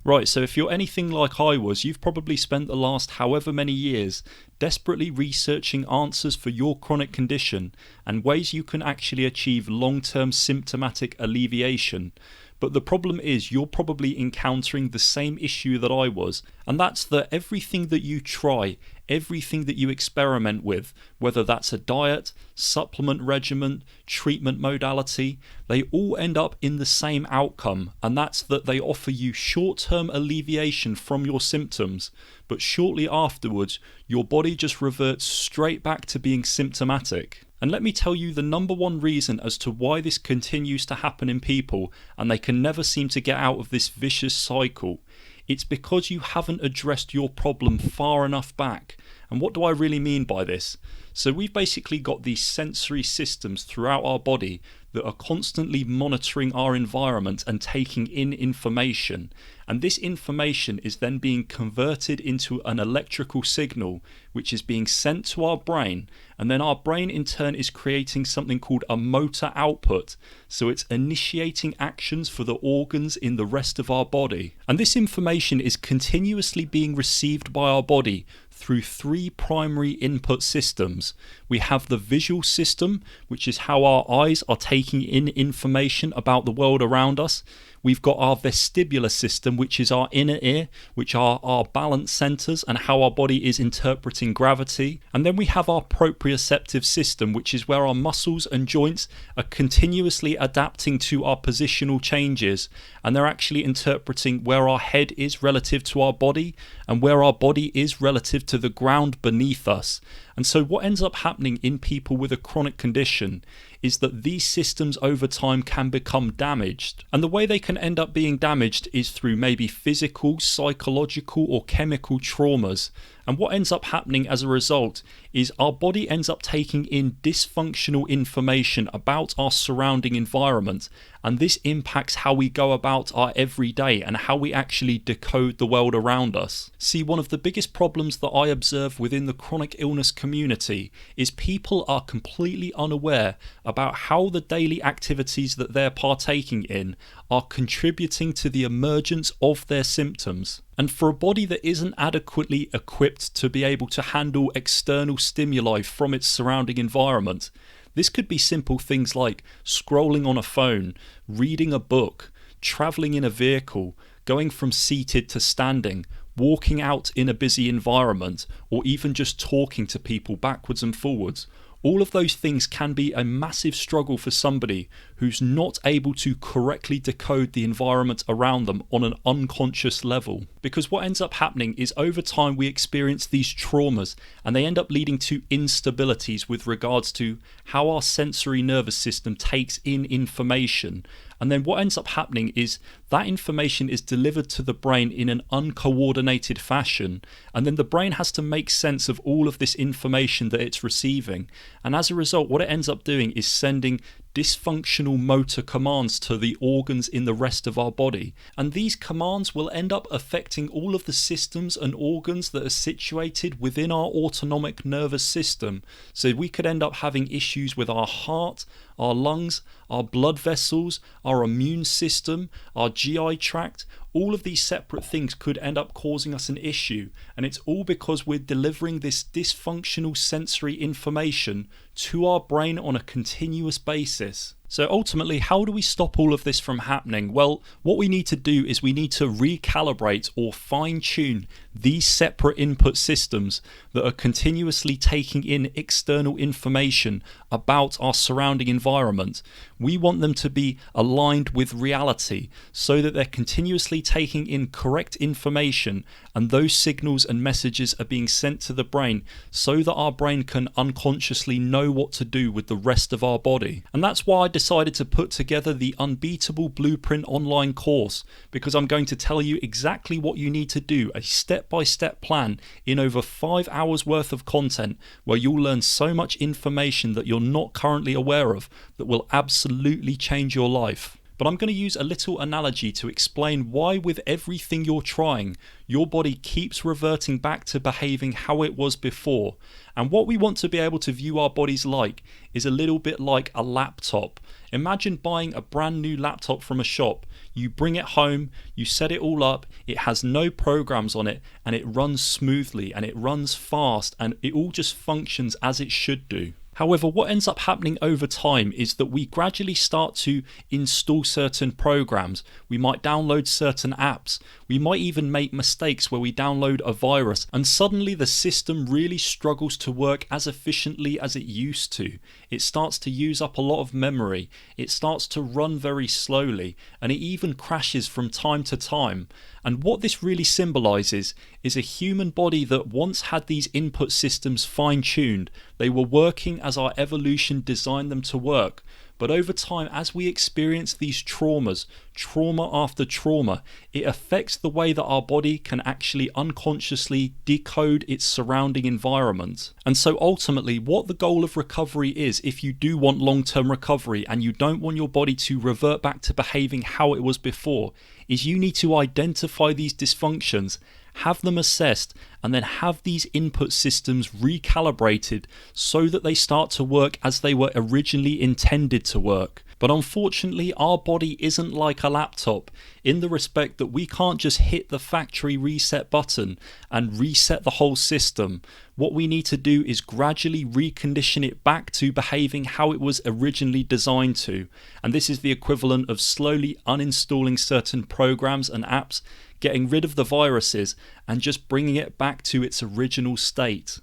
Right, so if you're anything like I was, you've probably spent the last however many years desperately researching answers for your chronic condition and ways you can actually achieve long-term symptomatic alleviation. But the problem is you're probably encountering the same issue that I was, and that's that everything that you try, everything that you experiment with, whether that's a diet, supplement regimen, treatment modality, they all end up in the same outcome, and that's that they offer you short-term alleviation from your symptoms, but shortly afterwards your body just reverts straight back to being symptomatic. And let me tell you the number one reason as to why this continues to happen in people and they can never seem to get out of this vicious cycle. It's because you haven't addressed your problem far enough back. And what do I really mean by this? So we've basically got these sensory systems throughout our body that are constantly monitoring our environment and taking in information. And this information is then being converted into an electrical signal, which is being sent to our brain. And then our brain in turn is creating something called a motor output. So it's initiating actions for the organs in the rest of our body. And this information is continuously being received by our body through three primary input systems. We have the visual system, which is how our eyes are taking in information about the world around us. We've got our vestibular system, which is our inner ear, which are our balance centers and how our body is interpreting gravity. And then we have our proprioceptive system, which is where our muscles and joints are continuously adapting to our positional changes. And they're actually interpreting where our head is relative to our body and where our body is relative to the ground beneath us. And so what ends up happening in people with a chronic condition is that these systems over time can become damaged. And the way they can end up being damaged is through maybe physical, psychological or chemical traumas. And what ends up happening as a result is our body ends up taking in dysfunctional information about our surrounding environment, and this impacts how we go about our everyday and how we actually decode the world around us. See, one of the biggest problems that I observe within the chronic illness community is people are completely unaware about how the daily activities that they're partaking in are contributing to the emergence of their symptoms. And for a body that isn't adequately equipped to be able to handle external stimuli from its surrounding environment, this could be simple things like scrolling on a phone, reading a book, travelling in a vehicle, going from seated to standing, walking out in a busy environment, or even just talking to people backwards and forwards. All of those things can be a massive struggle for somebody who's not able to correctly decode the environment around them on an unconscious level. Because what ends up happening is over time we experience these traumas and they end up leading to instabilities with regards to how our sensory nervous system takes in information. And then what ends up happening is that information is delivered to the brain in an uncoordinated fashion, and then the brain has to make sense of all of this information that it's receiving. And as a result, what it ends up doing is sending dysfunctional motor commands to the organs in the rest of our body. And these commands will end up affecting all of the systems and organs that are situated within our autonomic nervous system. So we could end up having issues with our heart, our lungs, our blood vessels, our immune system, our GI tract. All of these separate things could end up causing us an issue, and it's all because we're delivering this dysfunctional sensory information to our brain on a continuous basis. So ultimately, how do we stop all of this from happening? Well, what we need to do is we need to recalibrate or fine-tune these separate input systems that are continuously taking in external information about our surrounding environment. We want them to be aligned with reality so that they're continuously taking in correct information, and those signals and messages are being sent to the brain so that our brain can unconsciously know what to do with the rest of our body. And that's why I decided to put together the Unbeatable Blueprint online course, because I'm going to tell you exactly what you need to do, a step-by-step plan in over 5 hours worth of content where you'll learn so much information that you're not currently aware of that will absolutely change your life. But I'm going to use a little analogy to explain why with everything you're trying, your body keeps reverting back to behaving how it was before. And what we want to be able to view our bodies like is a little bit like a laptop. Imagine buying a brand new laptop from a shop. You bring it home, you set it all up, it has no programs on it, and it runs smoothly and it runs fast and it all just functions as it should do. However, what ends up happening over time is that we gradually start to install certain programs. We might download certain apps. We might even make mistakes where we download a virus, and suddenly the system really struggles to work as efficiently as it used to. It starts to use up a lot of memory. It starts to run very slowly, and it even crashes from time to time. And what this really symbolizes is a human body that once had these input systems fine-tuned. They were working as our evolution designed them to work. But over time, as we experience these traumas, trauma after trauma, it affects the way that our body can actually unconsciously decode its surrounding environment. And so ultimately, what the goal of recovery is, if you do want long-term recovery and you don't want your body to revert back to behaving how it was before, is you need to identify these dysfunctions, have them assessed, and then have these input systems recalibrated so that they start to work as they were originally intended to work. But unfortunately, our body isn't like a laptop in the respect that we can't just hit the factory reset button and reset the whole system. What we need to do is gradually recondition it back to behaving how it was originally designed to. And this is the equivalent of slowly uninstalling certain programs and apps, getting rid of the viruses, and just bringing it back to its original state.